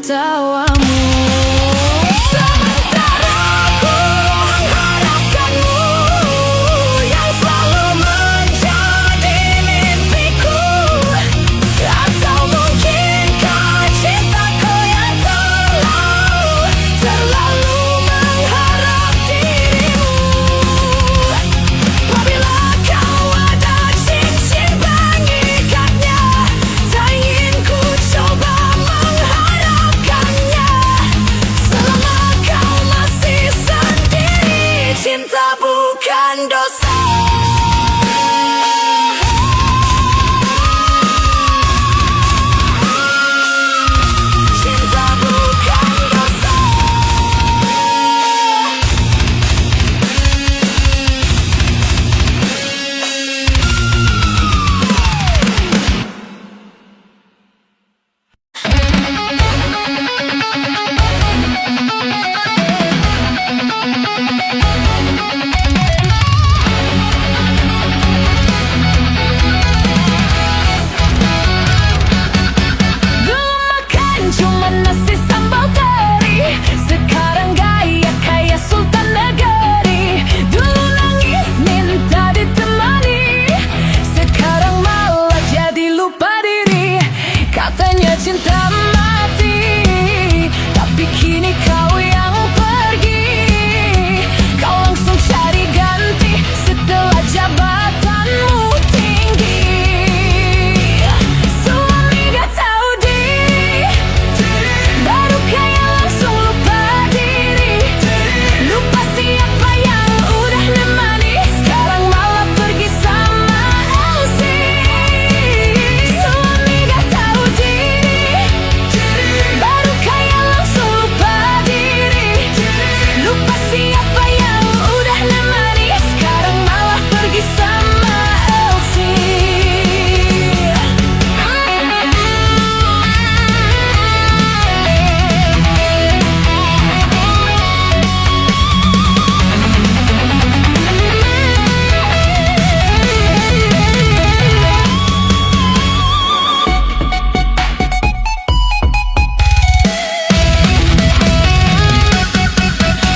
tawamu. Sementara ku mengharapkanmu yang selalu menjadi mimpiku. Atau mungkinkah cintaku yang terlalu mengharap dirimu. Apabila kau ada cincin pengikatnya, tak ingin ku coba mengharapkannya. Selama kau masih sendiri, cinta bukan dosa. Cinta bukan dosa. Dulu makan cuma nasi sambal teri, sekarang gaya kayak sultan negeri. Dulu nangis minta ditemani, sekarang malah jadi lupa diri. Katanya cinta mati, tapi kini kau yang pergi. Kau langsung cari ganti setelah jabatanmu tinggi. Suami gak tahu diri, baru kaya langsung lupa diri. Lupa siapa yang udah nemani, sekarang malah pergi sama Elsie. Suami gak tahu diri, baru kaya langsung lupa diri. Lupa siapa yang udah nemani, sekarang malah pergi sama Elsie.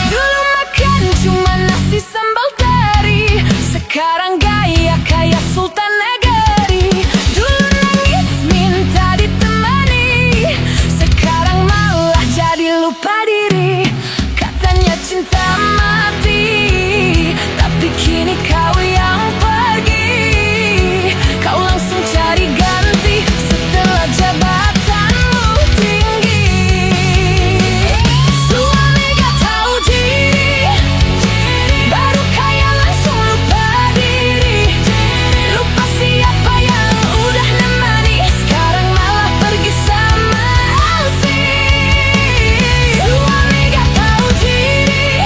Dulu makan cuma nasi sambal teri, sekarang gaya kayak sultan negeri. Dulu nangis minta ditemani, sekarang malah jadi lupa diri. Katanya cinta mati, tapi kini kau yang pergi. Kau langsung cari ganti setelah jabatanmu tinggi. Suami gak tahu diri, baru kaya langsung lupa diri. Lupa siapa yang udah nemani, sekarang malah pergi sama Elsie. Suami gak tahu diri,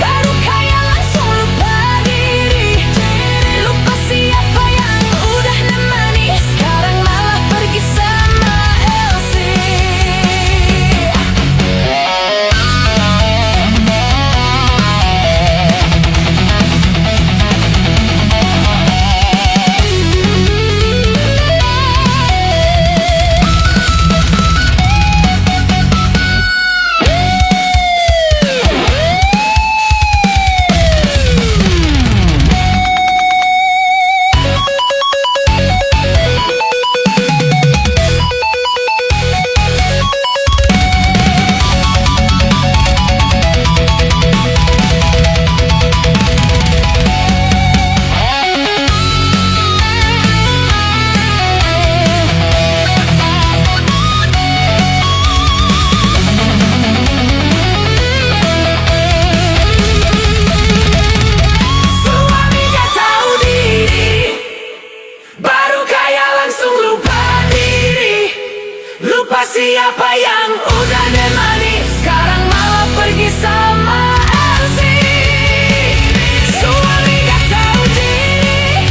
baru kaya langsung lupa diri. Lupa siapa yang udah nemani, sekarang malah pergi sama Elsie. Suami gak tahu diri, baru kaya langsung lupa diri. Lupa siapa yang udah nemani, sekarang malah pergi sama Elsie. Suami gak tahu diri,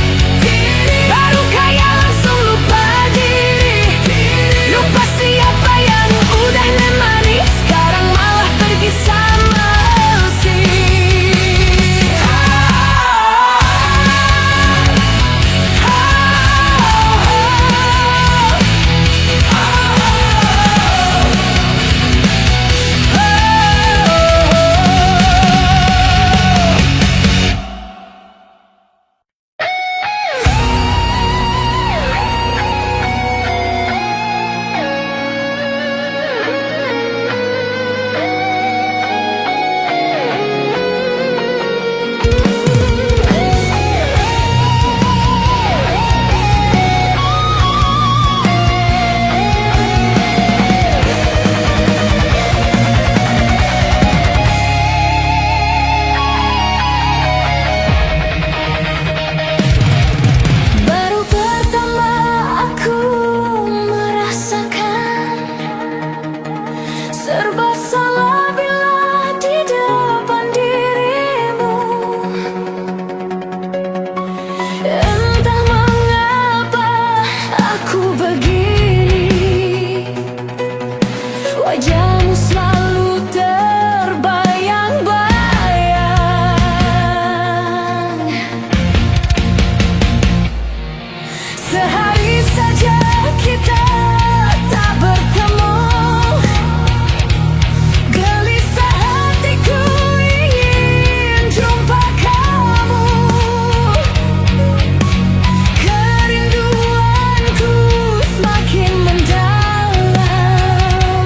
baru kaya langsung lupa diri. Lupa siapa yang udah nemani, sekarang malah pergi sama Elsie. begini. Wajahmu selalu terbayang-bayang. Sehari saja kita tak bertemu, gelisah hatiku ingin jumpa kamu. Kerinduanku semakin mendalam,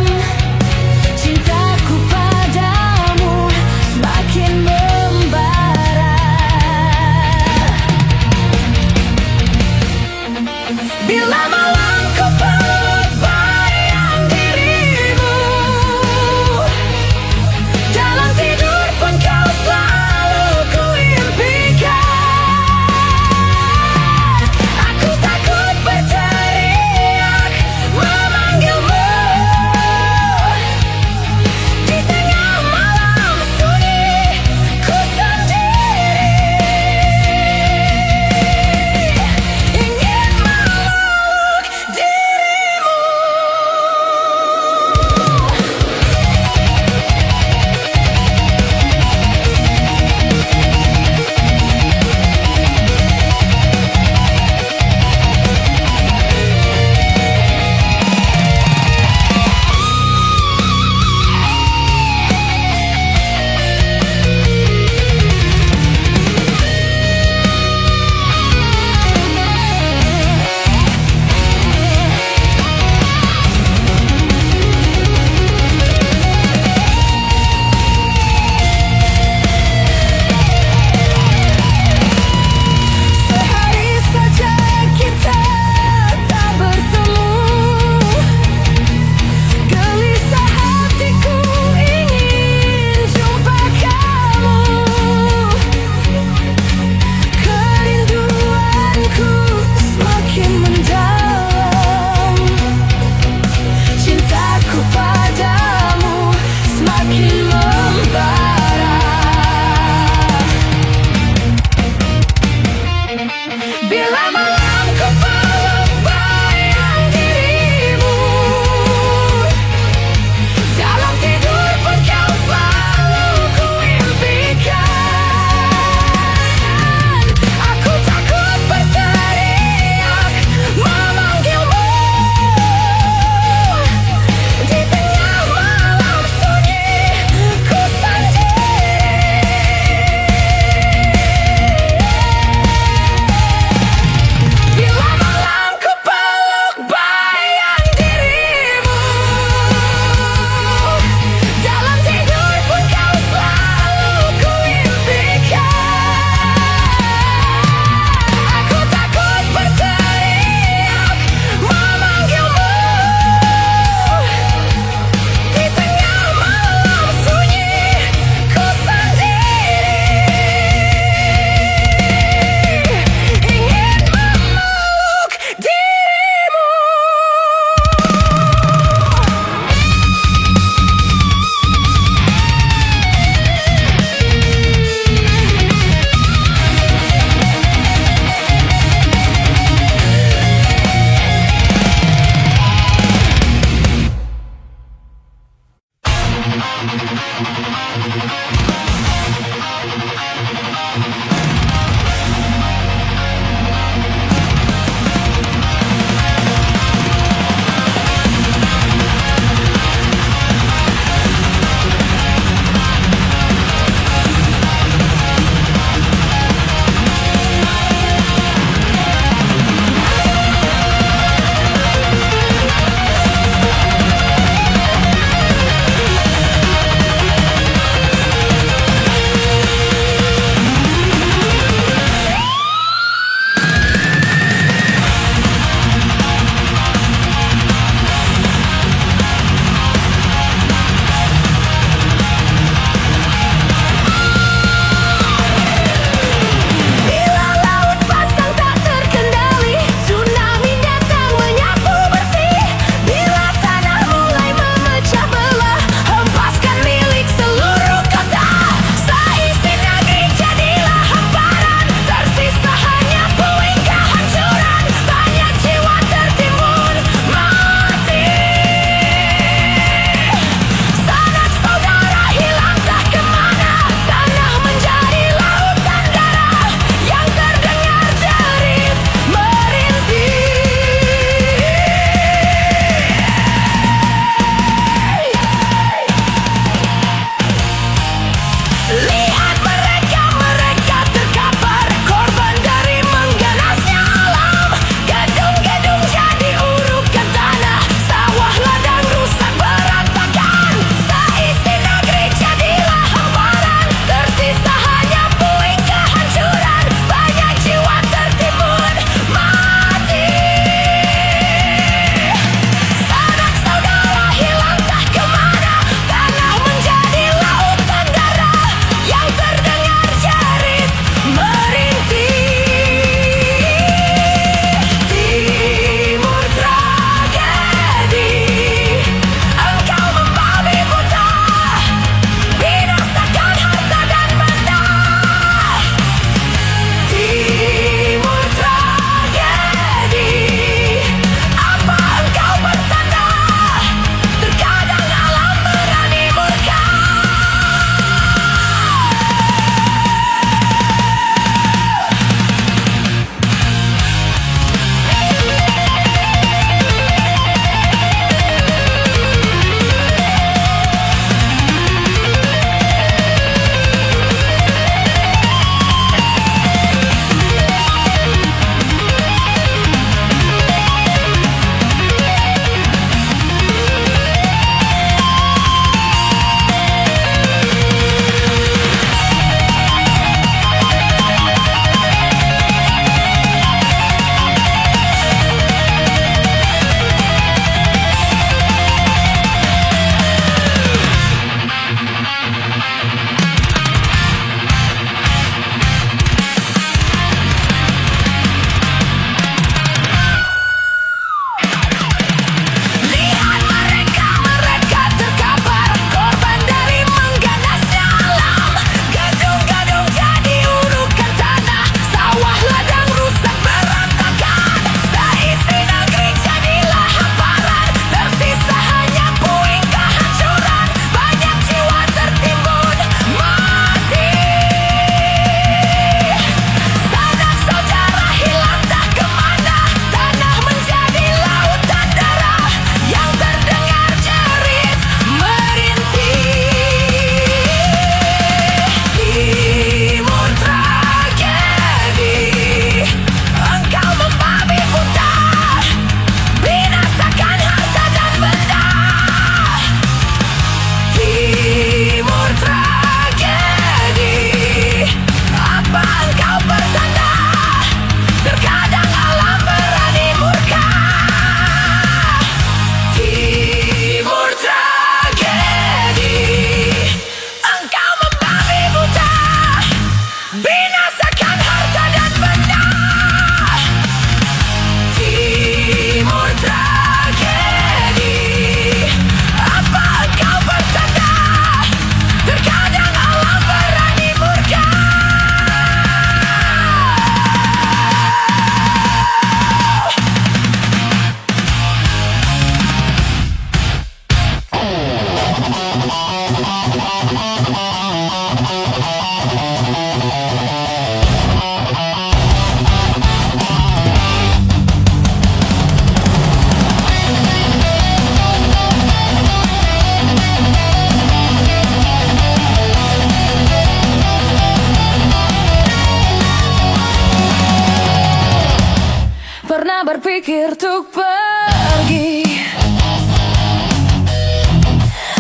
berpikir untuk pergi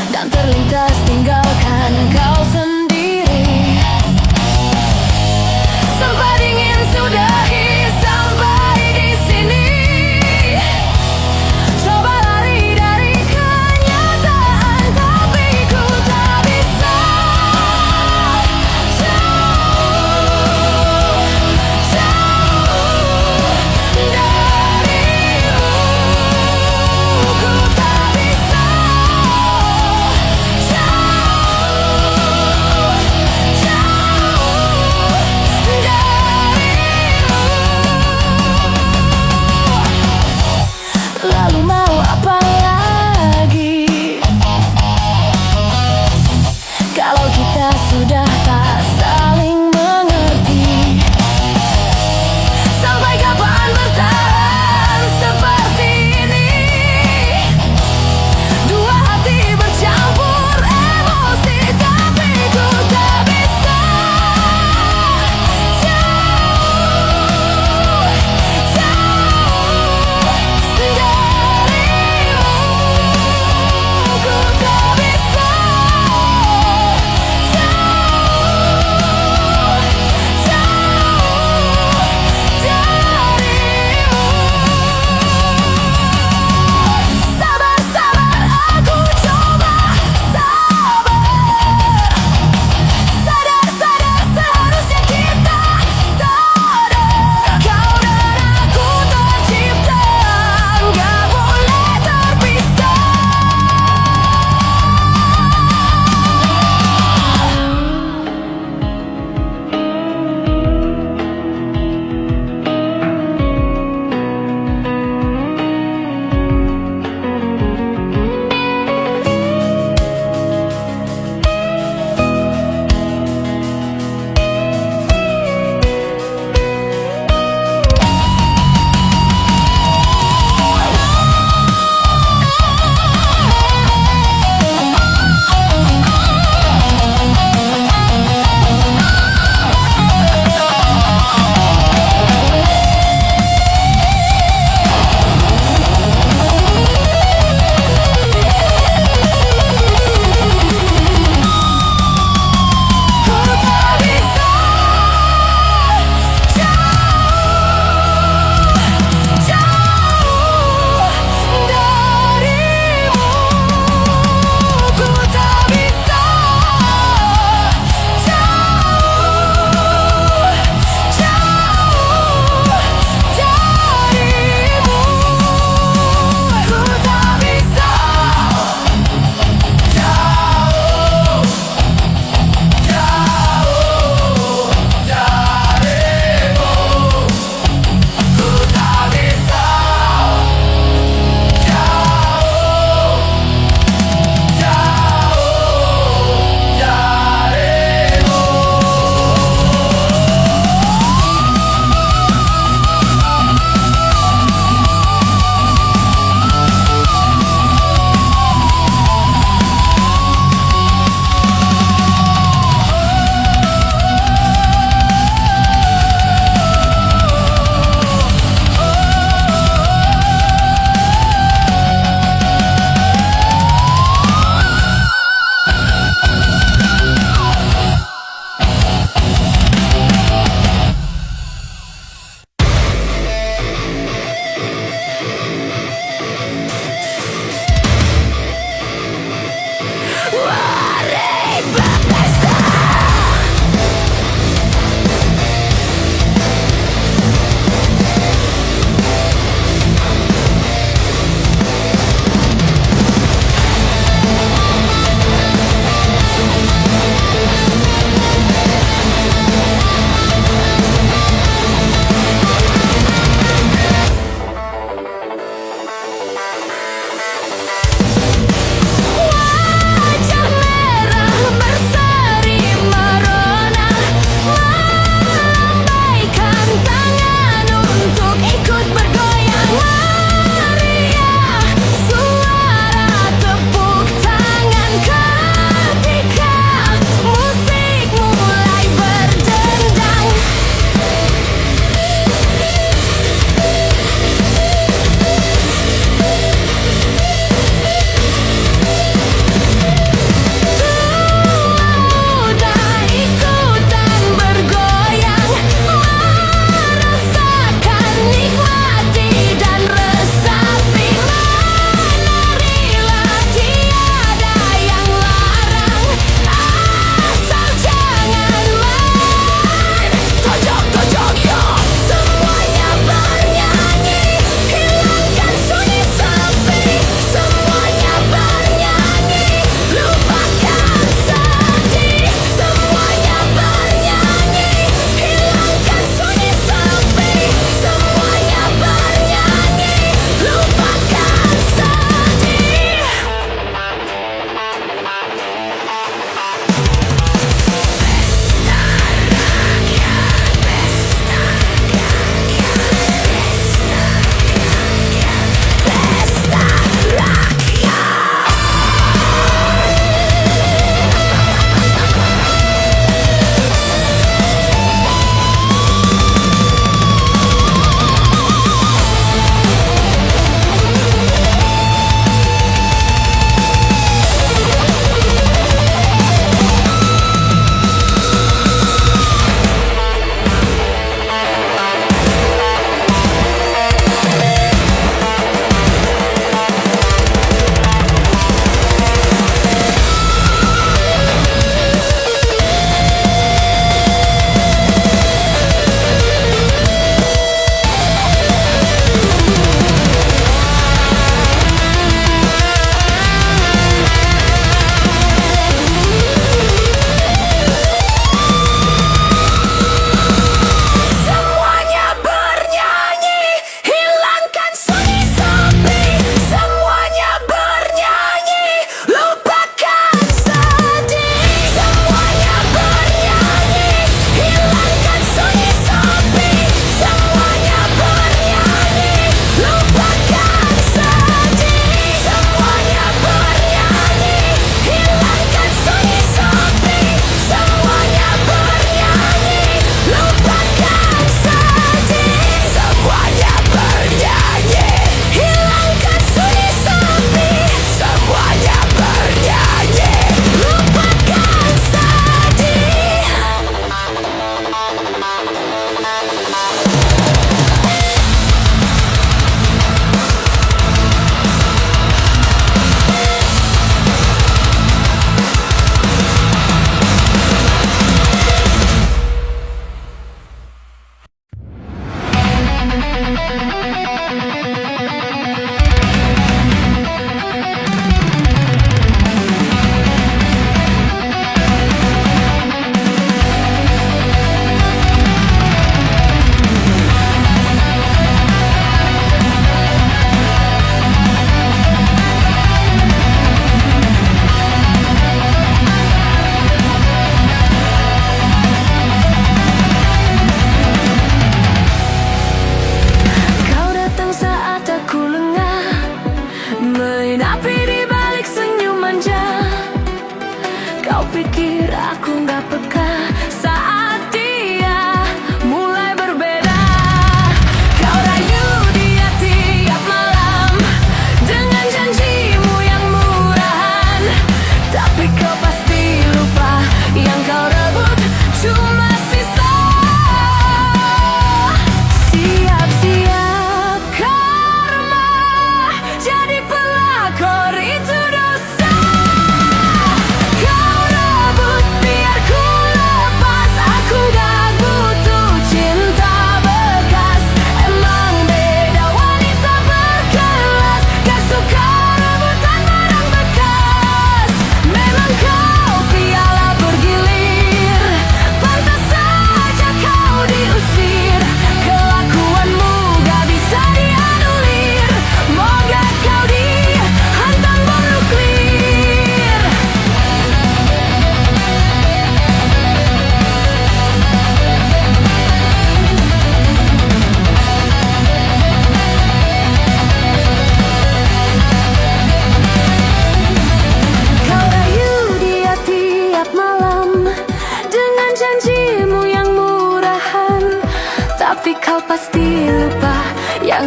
dan terlintas tinggalkan kau sendiri. Sempat ingin sudahi sampai di sini, coba lari dari kenyataan, tapi ku tak bisa. Jauh darimu.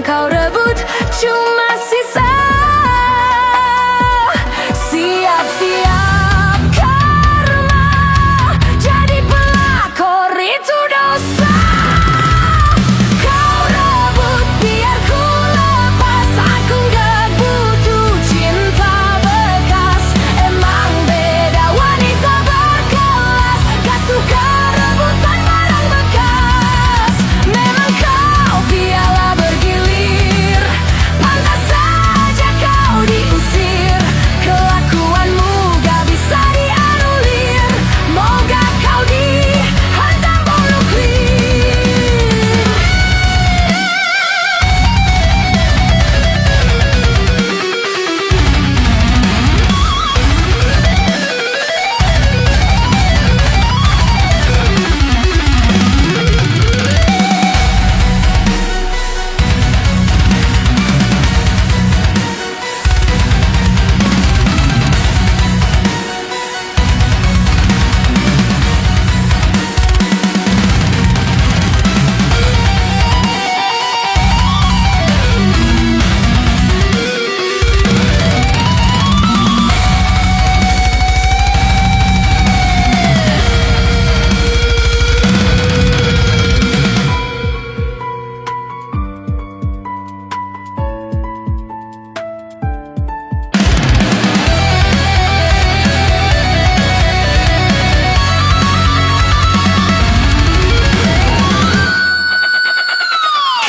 yang kau rebut cuma sisa. Siap-siap karma jadi pelakor itu dosa. Kau rebut biar ku lepas, aku gak butuh cinta bekas. Emang beda wanita berkelas, gak suka rebutan barang bekas. Memang kau piala bergilir, pantas saja kau diusir. Kelakuanmu gak bisa dianulir, moga kau dihantam bom nuklir.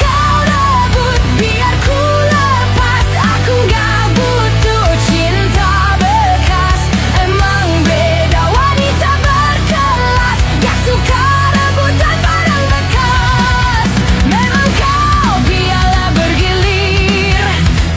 Kau rebut biar ku lepas, aku gak butuh cinta bekas. Emang beda wanita berkelas, gak suka rebutan barang bekas. Memang kau piala bergilir,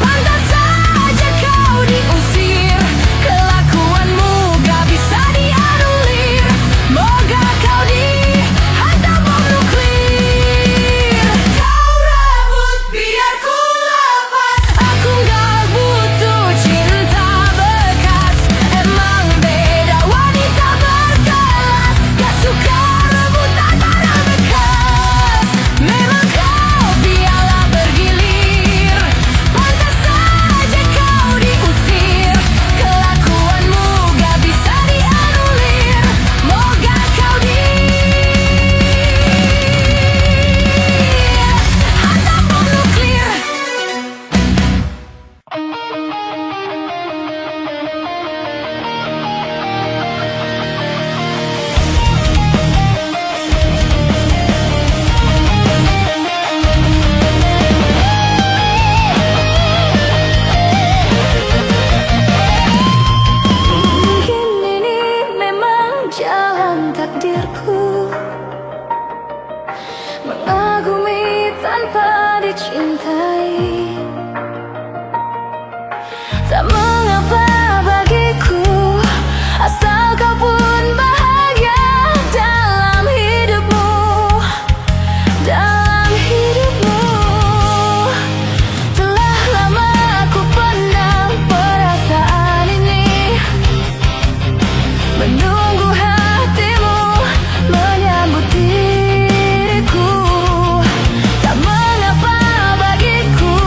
pantas saja kau diusir. Kelakuanmu gak bisa dianulir, moga kau dihantam bom nuklir. Kau rebut biar ku lepas, aku gak butuh cinta bekas. Emang beda wanita berkelas, gak suka rebutan barang bekas. Memang kau piala bergilir, pantas saja kau diusir. Kelakuanmu gak bisa dianulir, moga kau dihantam bom nuklir. Mungkin ini memang jalan takdirku, mengagumi tanpa dicintai. Tak mengapa bagiku, asal kau pun bahagia dalam hidupmu. Dalam hidupmu telah lama aku pendam perasaan ini, menunggu hatimu menyambut diriku. Tak mengapa bagiku,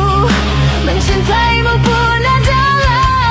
mencintaimu pun adalah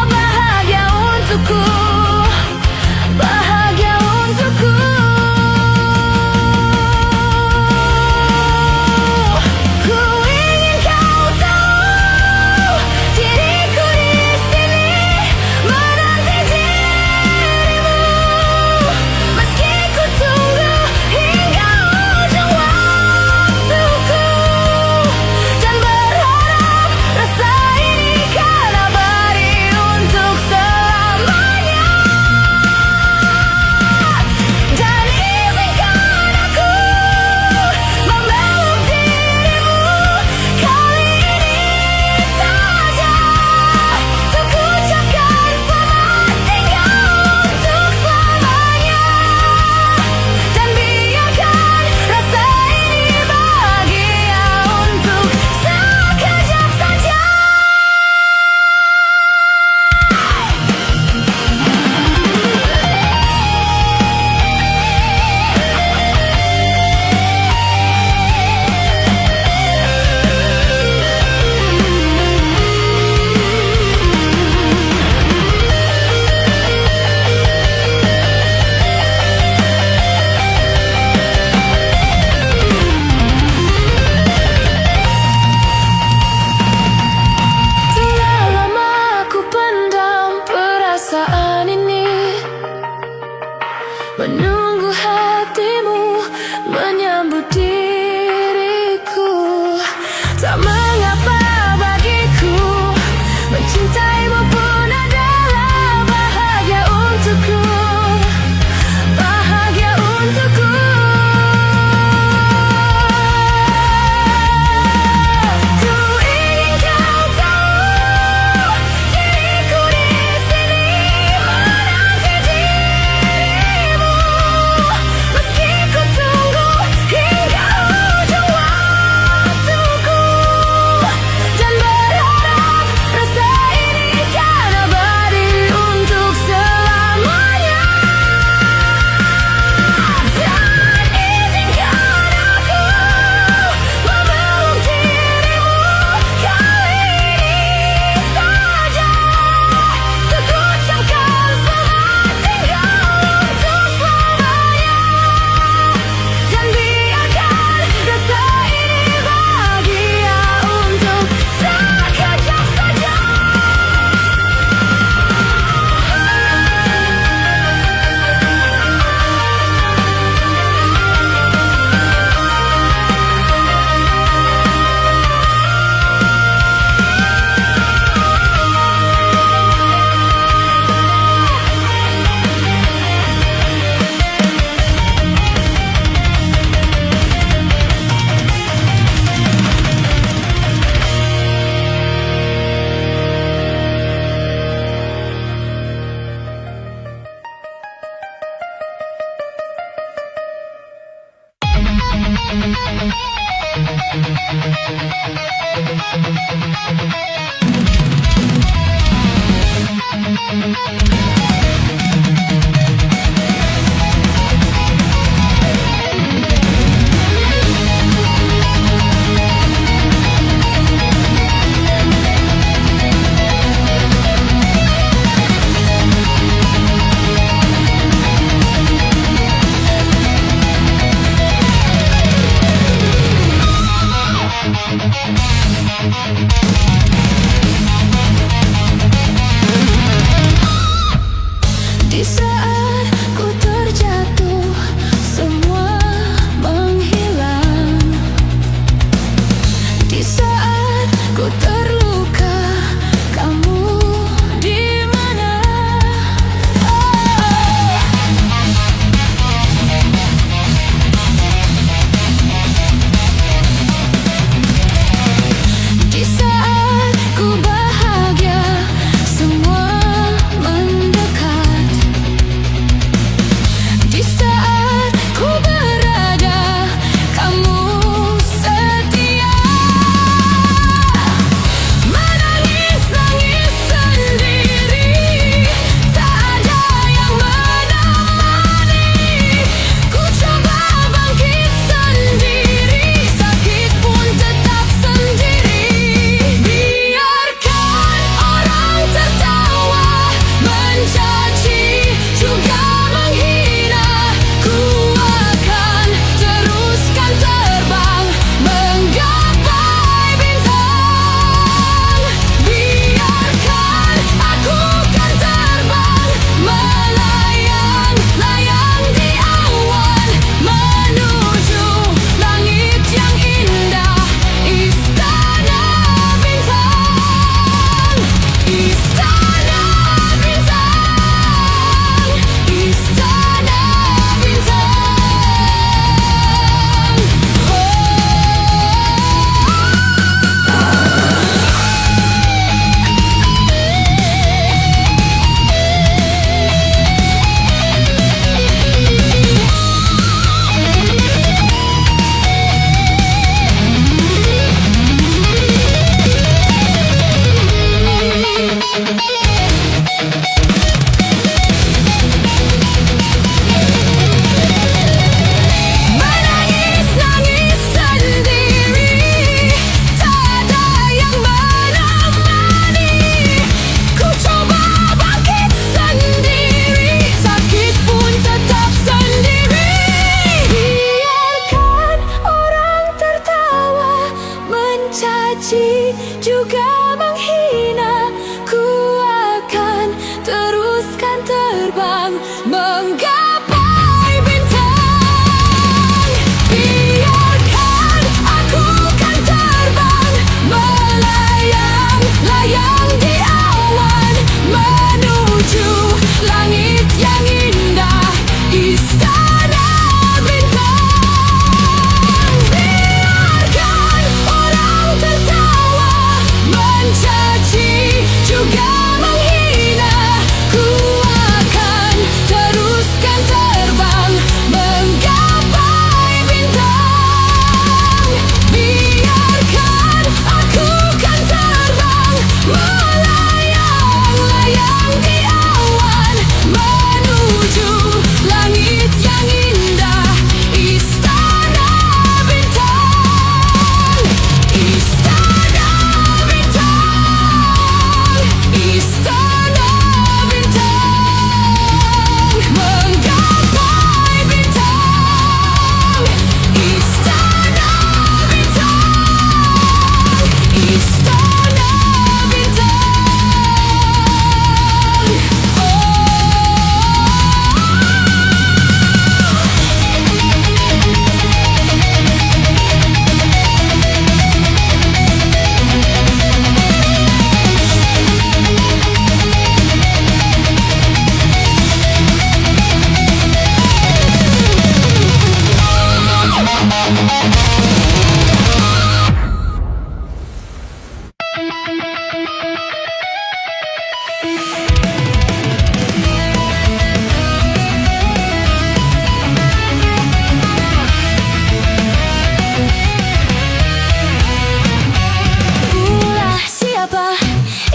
Ulah siapa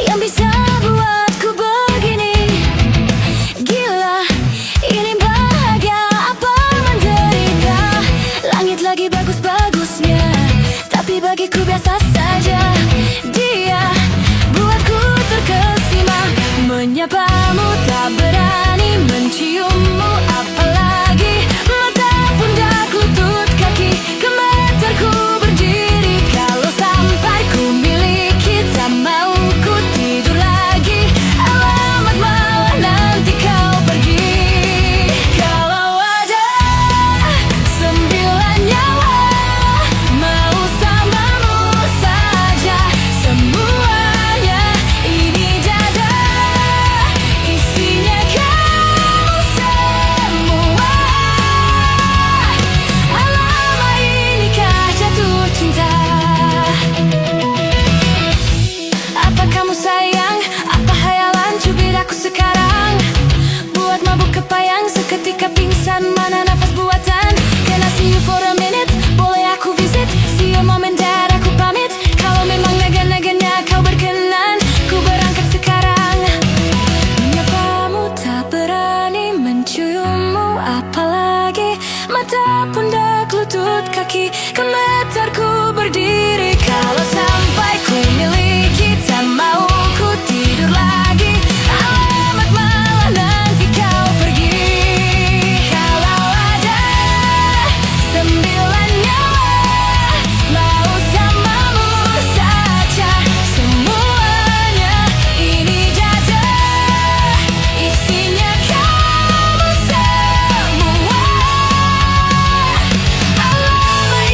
yang bisa buatku begini? Gila, ini bahagia apa menderita? Langit lagi bagus-bagusnya, tapi bagiku biasa saja. Dia buatku terkesima, menyapamu tak berani, menciummu apalagi. Mata pundak lutut kaki, gemetarku berdiri. Kalau sampai ku miliki, tak mau ku tidur lagi. Alamat malah nanti kau pergi. Kalau ada 9 nyawa, mau samamu saja. Semuanya ini dada, isinya kamu semua. Alamak, inikah jatuh cinta? Apa kamu sayang? Apa hayalan cubit aku sekarang? Buat mabuk kepayang, seketika pingsan, mana nafas buatan? Can I see you for a minute? Boleh aku visit? See you mom and dad, aku pamit. Kalau memang naga-naganya kau berkenan, ku berangkat sekarang. Menyapamu tak berani, menciummu apalagi. Mata pundak lutut kaki, gemetarku berdiri. Kalau sampai ku miliki, tak mau ku tidur lagi. Alamat malah nanti kau pergi. Kalau ada 9 nyawa, mau samamu saja. Semuanya ini dada, isinya kamu semua. Alamak,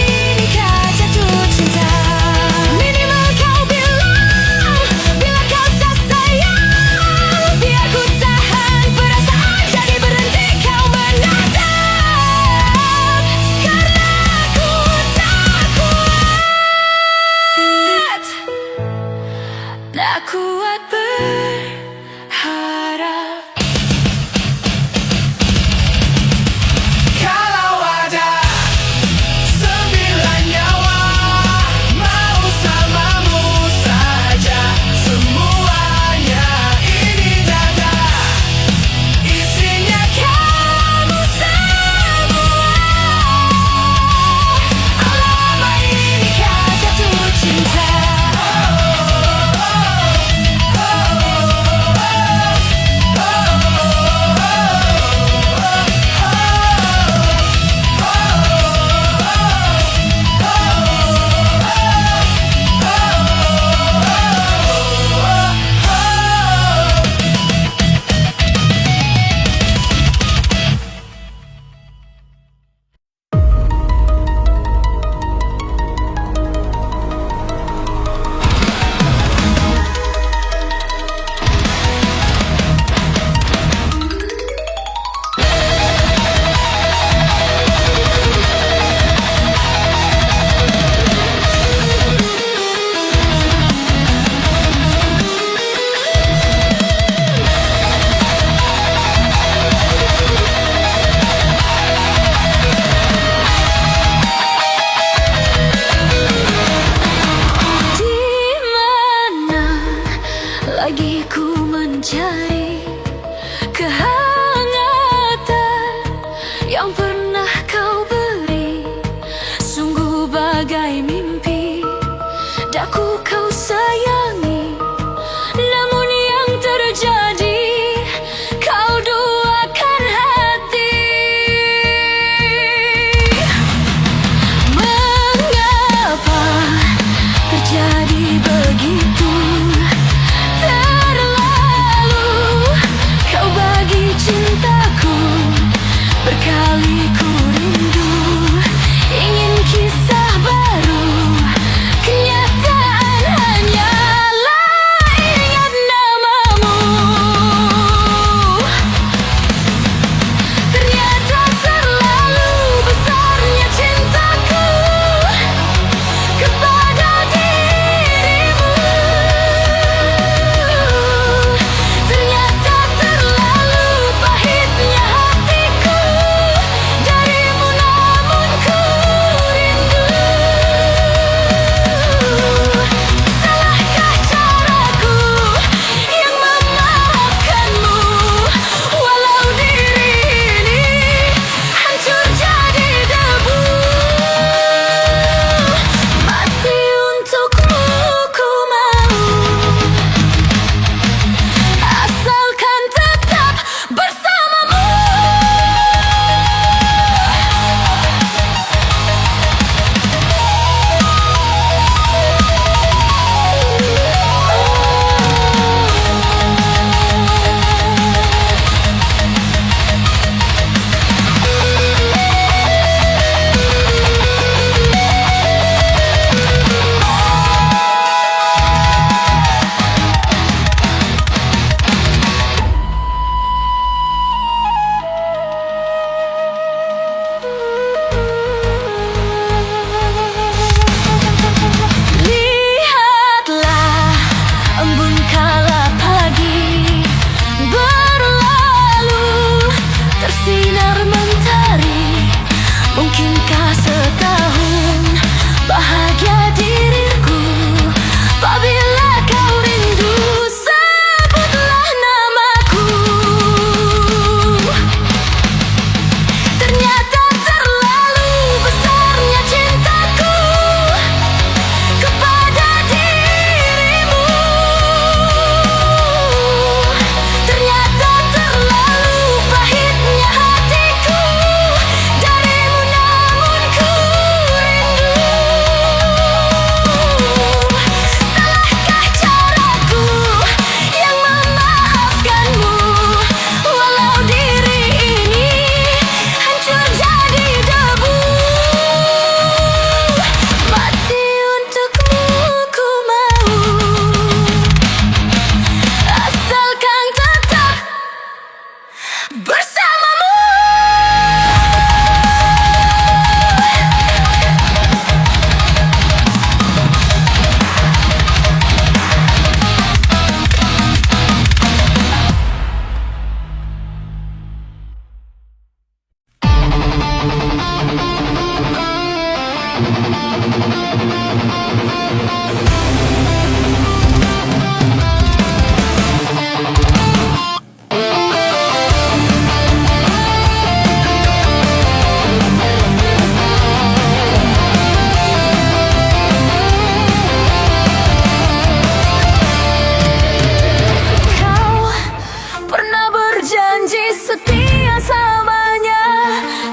setia selamanya.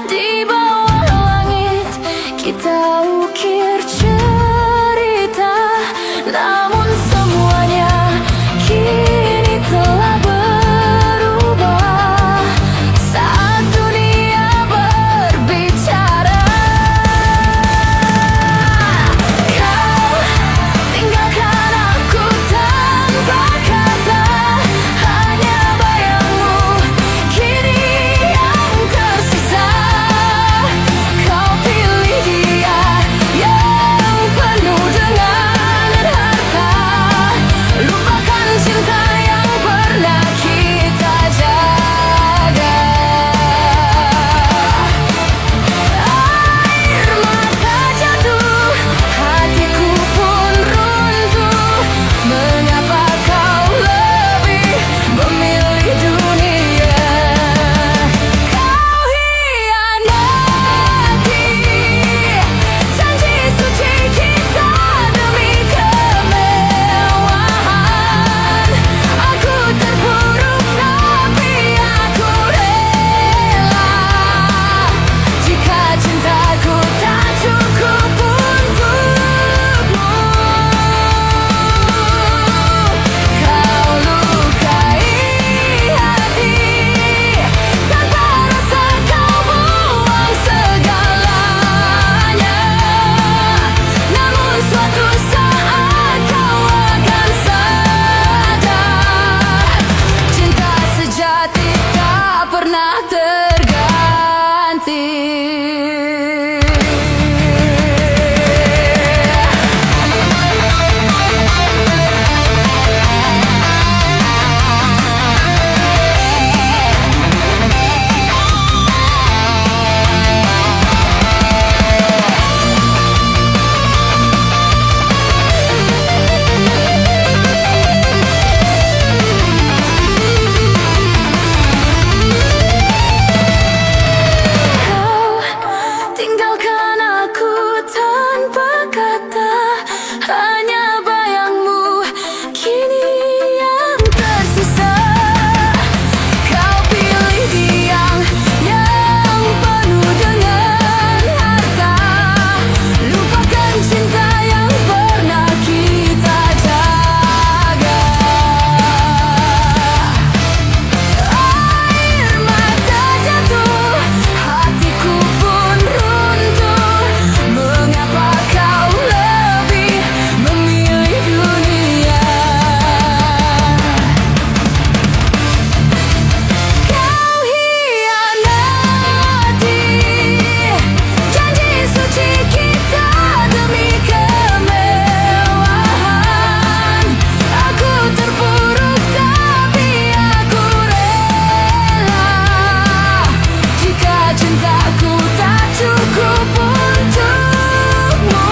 Di bawah langit kita ukir cerita, namun semuanya kini telah berubah saat dunia berbicara. Kau tinggalkan aku tanpa kata, hanya bayangmu kini yang tersisa. Kau pilih dia yang penuh dengan harta, lupakan cinta yang pernah kita jaga. Air mata jatuh, hatiku pun runtuh. Mengapa kau lebih memilih dunia? Kau hianati janji suci kita demi kemewahan. Aku terpuruk tapi aku rela, jika cintaku tak cukup untukmu. Kau lukai hati tanpa rasa, kau buang segalanya. Namun suatu saat kau akan sadar, cinta sejati tak pernah terganti. Kau tinggalkan aku tanpa kata, hanya bayangmu kini yang tersisa. Kau pilih dia yang penuh dengan harta, lupakan cinta yang pernah kita jaga. Air mata jatuh, hatiku pun runtuh. Mengapa kau lebih memilih dunia? Kau hianati janji suci kita demi kemewahan. Aku terpuruk tapi aku rela, jika cintaku tak cukup untukmu.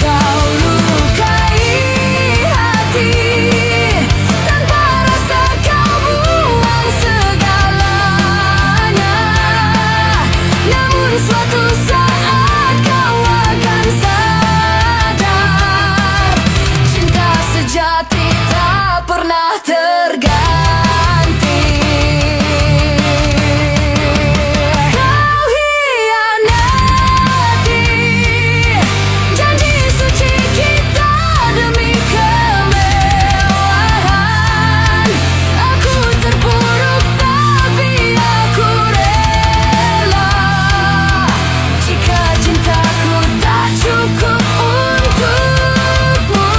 Kau lukai hati tanpa rasa, kau buang segalanya. Namun suatu saat kau akan sadar, cinta sejati tak pernah terganti. Kau hianati janji suci kita demi kemewahan. Aku terpuruk tapi aku rela, jika cintaku tak cukup untukmu.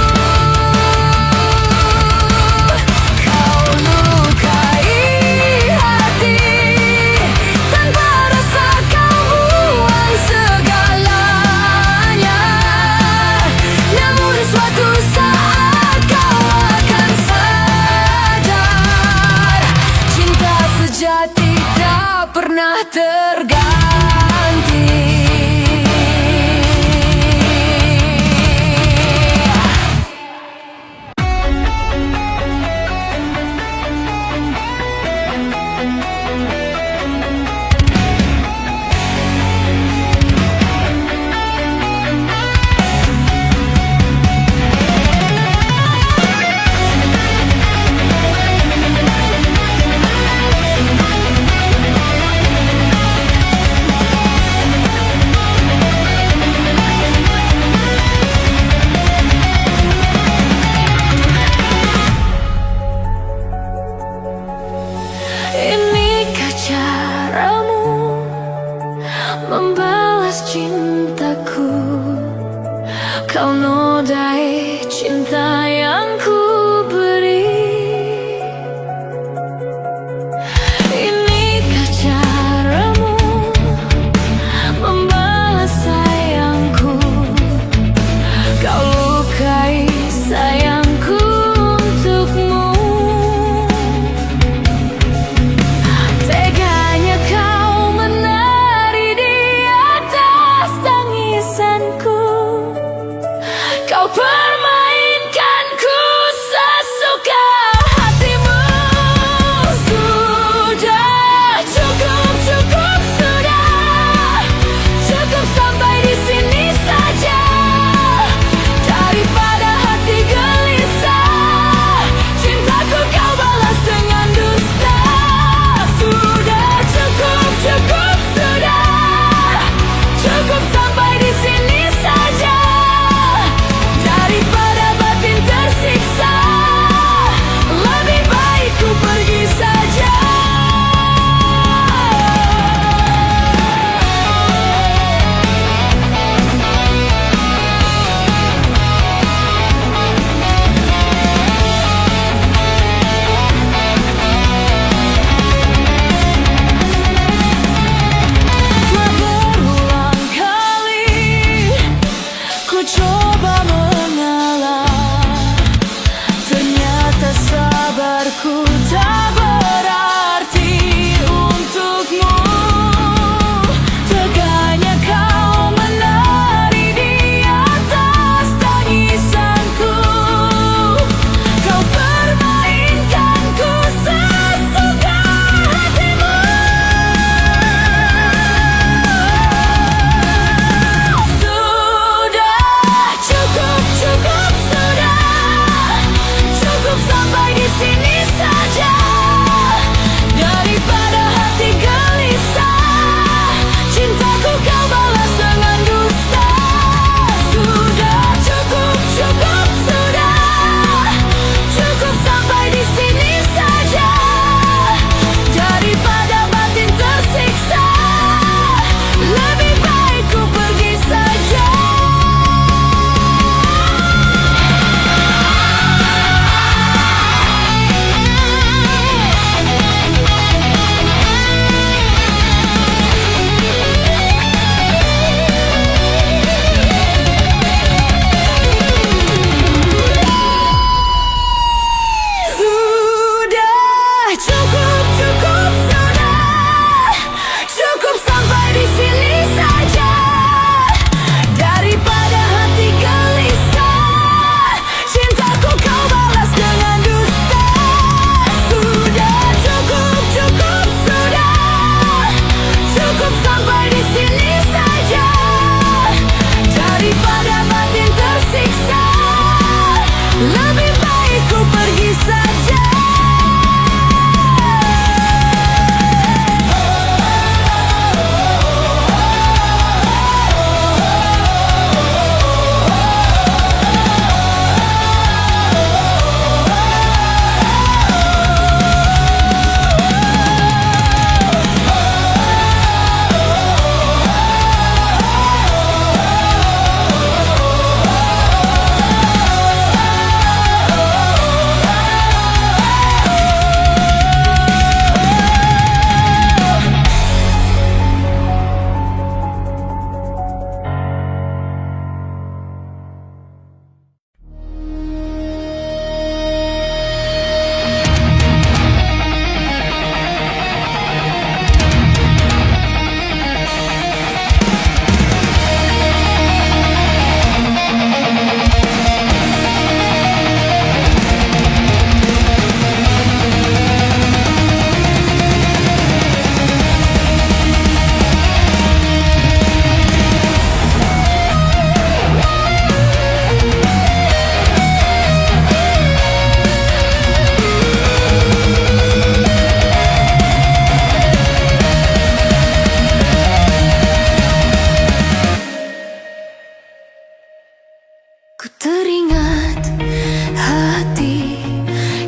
Kau lukai hati tanpa rasa, kau buang segalanya. Namun suatu saat kau akan sadar, cinta sejati tak pernah terganti.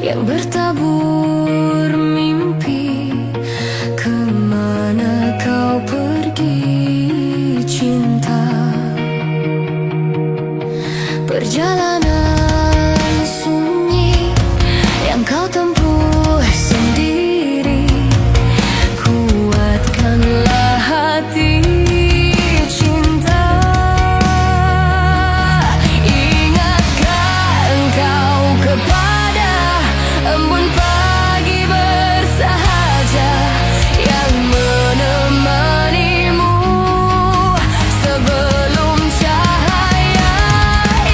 yang bertabur mimpi. Kemana kau pergi cinta? Perjalanan sunyi yang kau tempuh sendiri. Kuatkanlah hati cinta. Ingatkah engkau kepada embun pagi bersahaja yang menemanimu sebelum cahaya?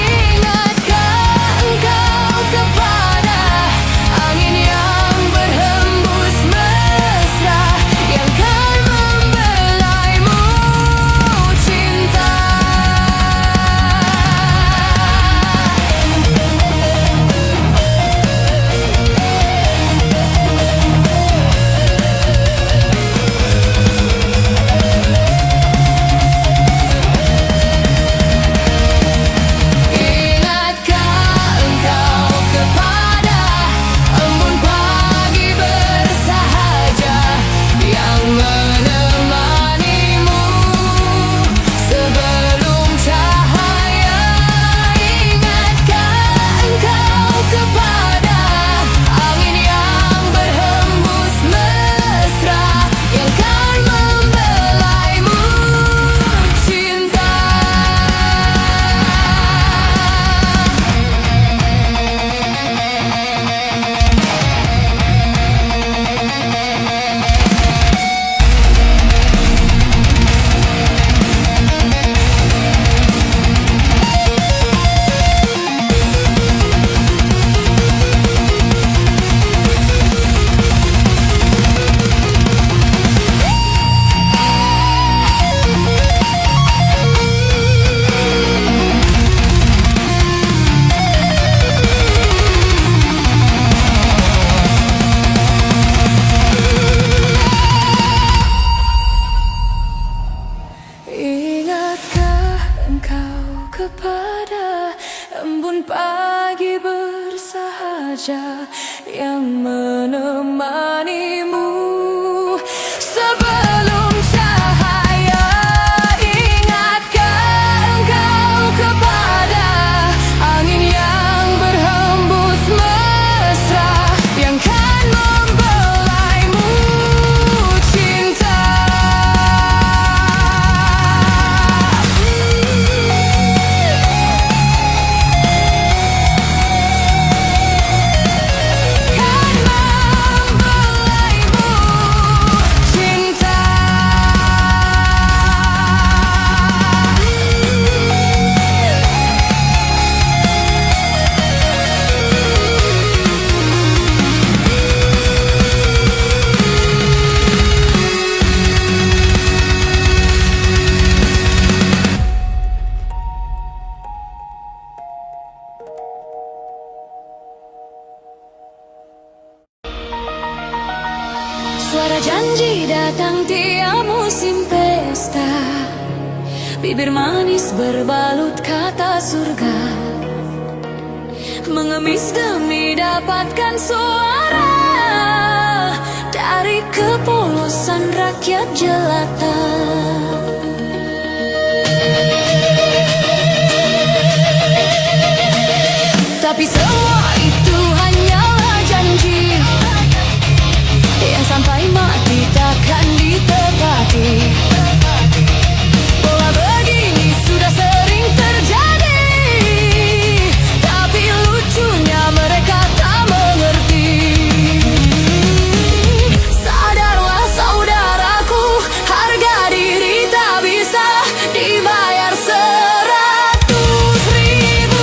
Ingatkah engkau kepada angin yang berhembus mesra yang kan membelaimu cinta? Ingatkah engkau kepada embun pagi bersahaja yang menemanimu sebelum cahaya? Ingatkah engkau kepada angin yang berhembus mesra yang kan membelaimu cinta? Ingatkah engkau kepada embun pagi bersahaja yang menemanimu sebelum cahaya? Ingatkah engkau kepada angin yang berhembus mesra yang kan membelaimu cinta? Kan membelaimu cinta. Suara janji datang tiap musim pesta. Bibir manis berbalut kata surga, mengemis demi dapatkan suara dari kepolosan rakyat jelata. Tapi semua itu hanyalah janji yang sampai mati takkan ditepati. Pola begini sudah sering terjadi, tapi lucunya mereka tak mengerti. Sadarlah saudaraku, harga diri tak bisa dibayar 100.000.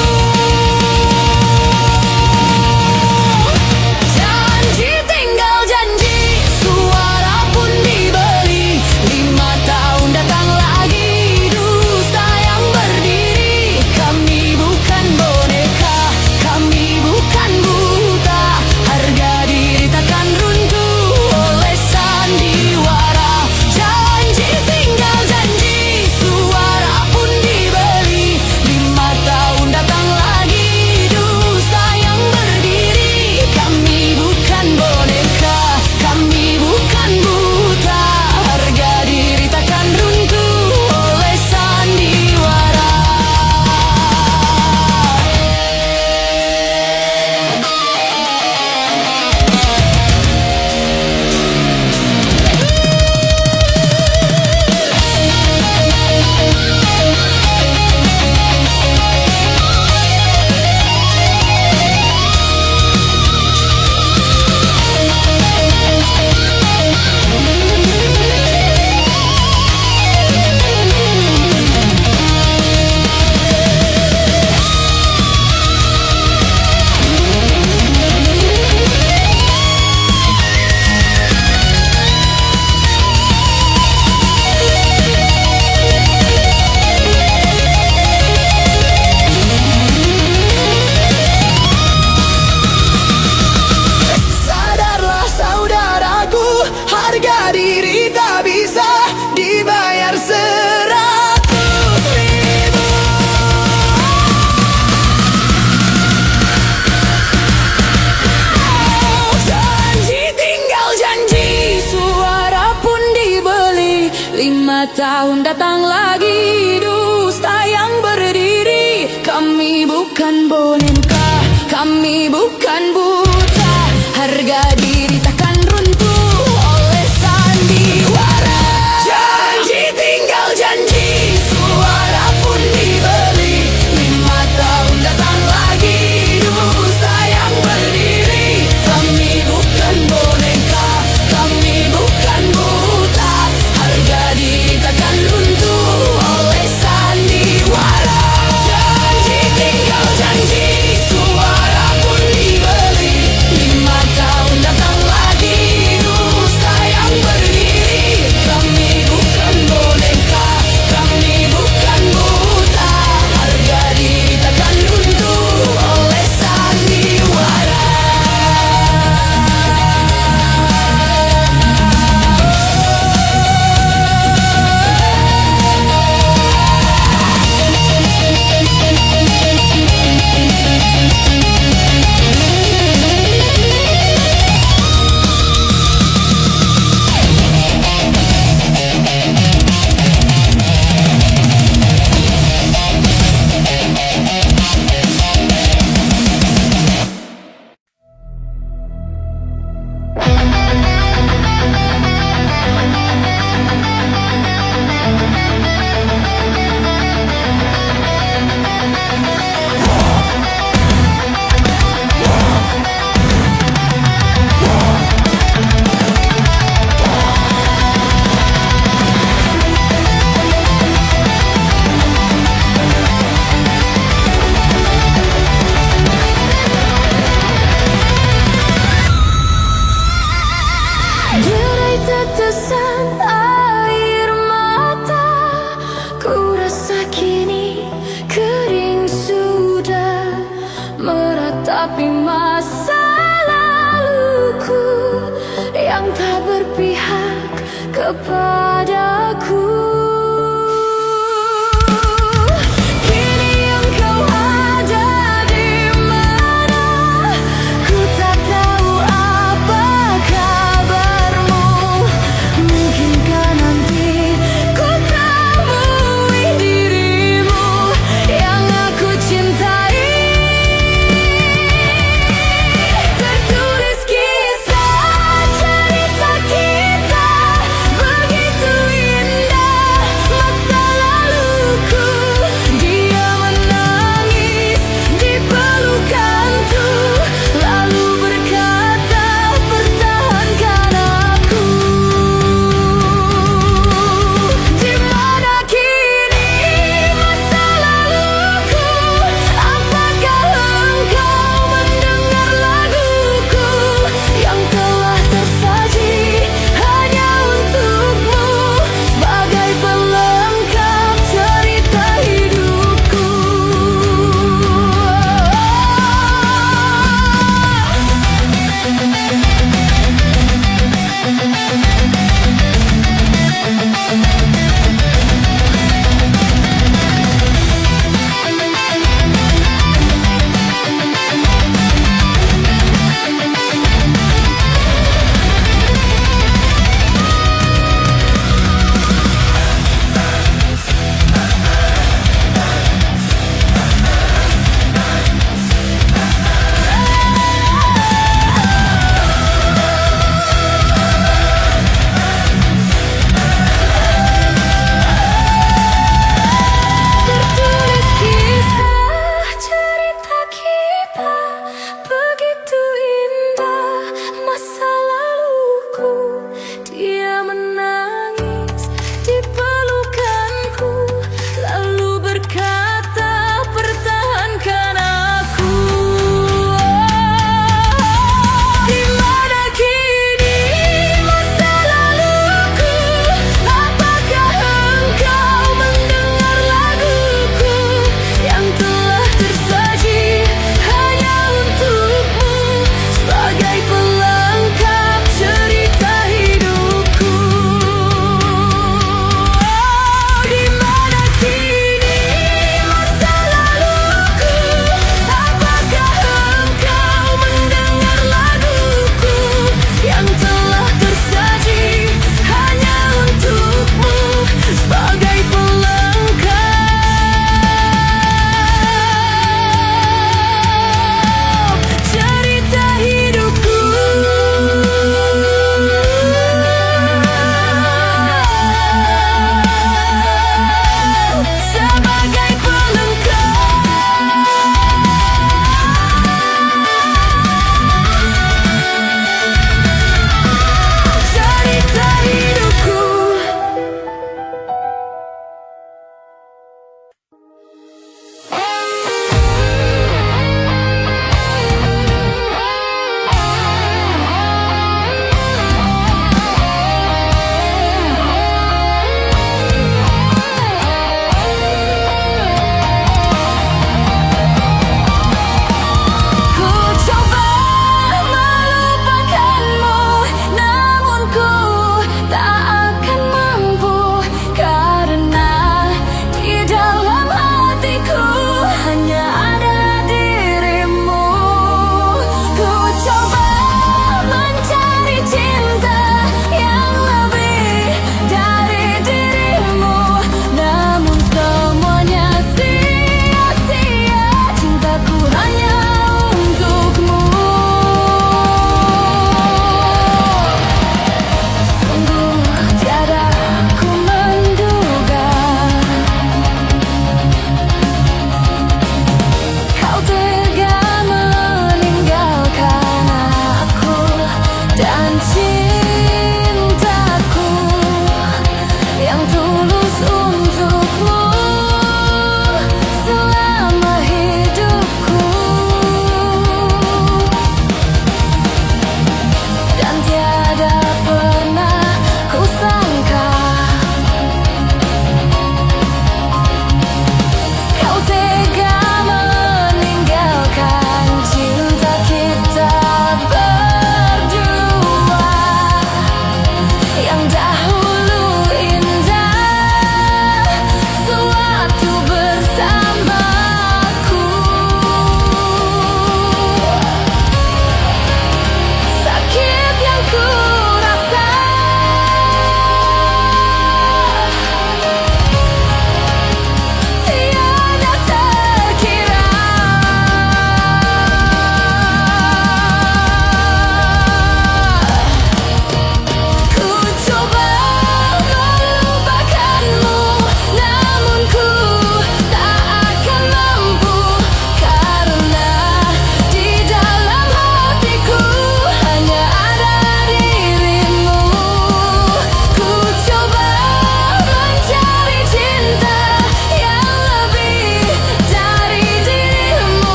tahun datang lagi, dusta yang berdiri. Kami bukan boneka, kami bukan buta. Harga diri takkan runtuh oleh sandiwara. Janji tinggal janji, suara pun dibeli. 5 tahun datang lagi, dusta yang berdiri. Kami bukan boneka, kami bukan buta. Harga diri takkan runtuh oleh sandiwara. Janji tinggal janji, suara pun dibeli. 5 tahun datang lagi, dusta yang berdiri. Kami bukan boneka, kami bukan buta. Harga diri takkan runtuh oleh sandiwara. Derai tetesan air mata, ku rasa kini kering sudah, meratapi masa laluku yang tak berpihak kepada